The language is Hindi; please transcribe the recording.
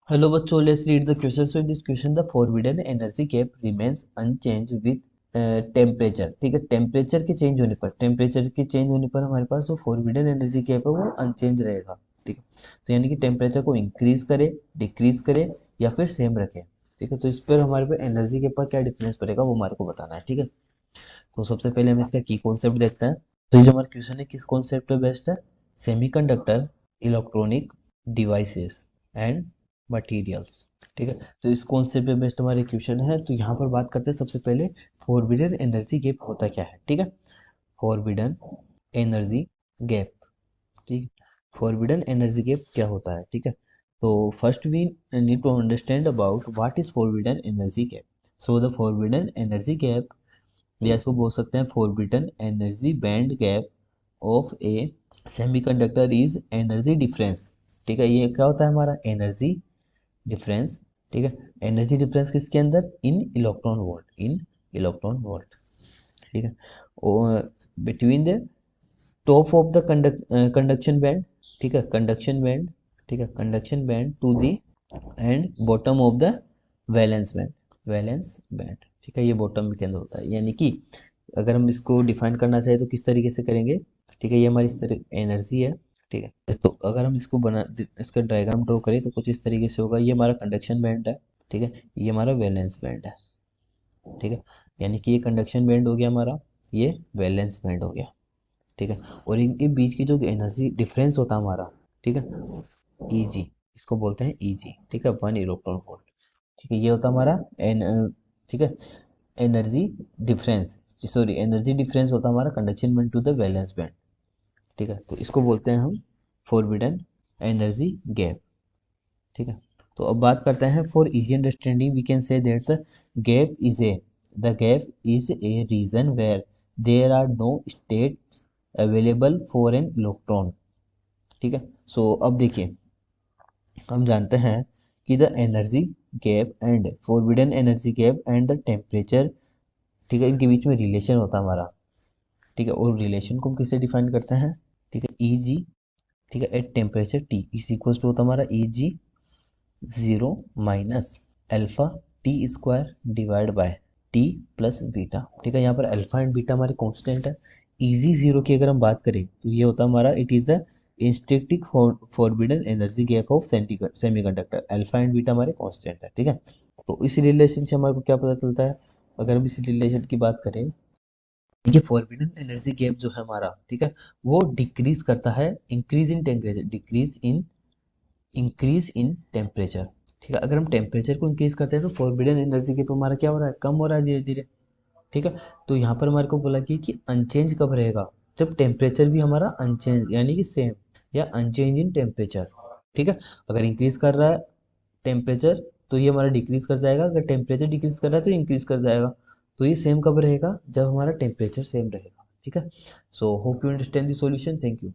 Hello बच्चों, let's read the question. So in this question, the forbidden energy gap remains unchanged with temperature. ठीक है, टेम्परेचर के चेंज होने पर, हमारे पास जो फॉरबिडन एनर्जी गैप है वो अनचेंज रहेगा. ठीक है, तो यानी कि टेम्परेचर को इंक्रीज करे, डिक्रीज करे या फिर सेम रखे. ठीक है, तो इस पर हमारे पे एनर्जी के पर क्या डिफरेंस पड़ेगा वो हमारे को बताना है. ठीक है, तो सबसे पहले हम इसका की कॉन्सेप्ट देखते हैं. तो ये जो हमारा क्वेश्चन है किस कॉन्सेप्ट पे बेस्ड है? Semiconductor, electronic devices and materials. ठीक है, तो इस कॉन्सेप्ट पे बेस्ड हमारे क्वेश्चन है. तो यहाँ पर बात करते हैं सबसे पहले फॉरबिडन एनर्जी गैप होता क्या है. ठीक है, फॉरबिडन एनर्जी गैप. ठीक, फॉरबिडन एनर्जी गैप क्या होता है. ठीक है, तो first we need to understand about what is forbidden energy gap. So the forbidden energy gap, या इसको बोल सकते हैं forbidden energy band gap of a semiconductor is energy difference. ठीक है, ये क्या होता है हमारा एनर्जी डिफरेंस. ठीक है, एनर्जी डिफरेंस किसके अंदर? In electron volt, in electron volt. ठीक है, और between the top of the conduction band. ठीक है, कंडक्शन बैंड. ठीक है, conduction band to the end bottom of the valence band, valence band. ठीक है, ये बॉटम के अंदर होता है. यानी कि अगर हम इसको डिफाइन करना चाहें तो किस तरीके से करेंगे. ठीक है, ये हमारी इस तरह एनर्जी है. ठीक है, तो अगर हम इसको बना, इसका डायग्राम ड्रॉ करें तो कुछ इस तरीके से होगा. ये हमारा कंडक्शन बैंड है. ठीक है, ये हमारा वैलेंस बैंड है. ठीक है, यानी कि ये कंडक्शन बैंड हो गया हमारा, ये वैलेंस बैंड हो गया. ठीक है, और इनके बीच की जो एनर्जी डिफरेंस होता है हमारा, ठीक है, ईजी, इसको बोलते हैं ईजी. ठीक है, 1 इलेक्ट्रॉन वोल्ट. ठीक है, ये होता है हमारा ठीक है, energy difference. Sorry, energy difference होता है हमारा conduction band to the valence band. ठीक है, तो इसको बोलते हैं हम फॉरबिडन एनर्जी गैप. ठीक है, तो अब बात करते हैं for easy understanding we can say that the gap is a region where there are no states available for an electron. ठीक है, सो अब देखिए, हम जानते हैं कि the energy gap and forbidden energy gap and the temperature, ठीक है, इनके बीच में रिलेशन होता है हमारा. ठीक है, और रिलेशन को हम किससे डिफाइन करते हैं? ठीक है, ई जी. ठीक है, at temperature T is equal to होता है हमारा E g zero minus alpha T square divide by T plus beta. ठीक है, यहाँ पर अल्फा एंड बीटा हमारे कांस्टेंट है. इजी जीरो की अगर हम बात करें तो ये होता है हमारा, it is the intrinsic forbidden energy gap of semiconductor. Alpha and beta हमारे कांस्टेंट है. ठीक है, तो इस रिलेशन से हमारे को क्या पता चलता है? अगर हम इस रिलेशन की बात करें, ये फॉरबिडन एनर्जी गैप जो है हमारा, ठीक है, वो डिक्रीज करता है, increase in temperature, increase in temperature. ठीक है, अगर हम टेम्परेचर को इंक्रीज करते हैं तो फॉरबिडन एनर्जी गैप हमारा क्या हो रहा है? कम हो रहा है धीरे धीरे. ठीक है, तो यहाँ पर हमारे को बोला गया कि अनचेंज कब रहेगा? जब टेम्परेचर भी हमारा अनचेंज यानी कि सेम या अनचेंज इन टेम्परेचर. ठीक है, अगर इंक्रीज कर रहा है टेम्परेचर तो ये हमारा डिक्रीज कर जाएगा, अगर टेम्परेचर डिक्रीज कर रहा है तो इंक्रीज कर जाएगा. तो ये सेम कब रहेगा? जब हमारा टेम्परेचर सेम रहेगा. ठीक है, so hope you understand the solution. Thank you.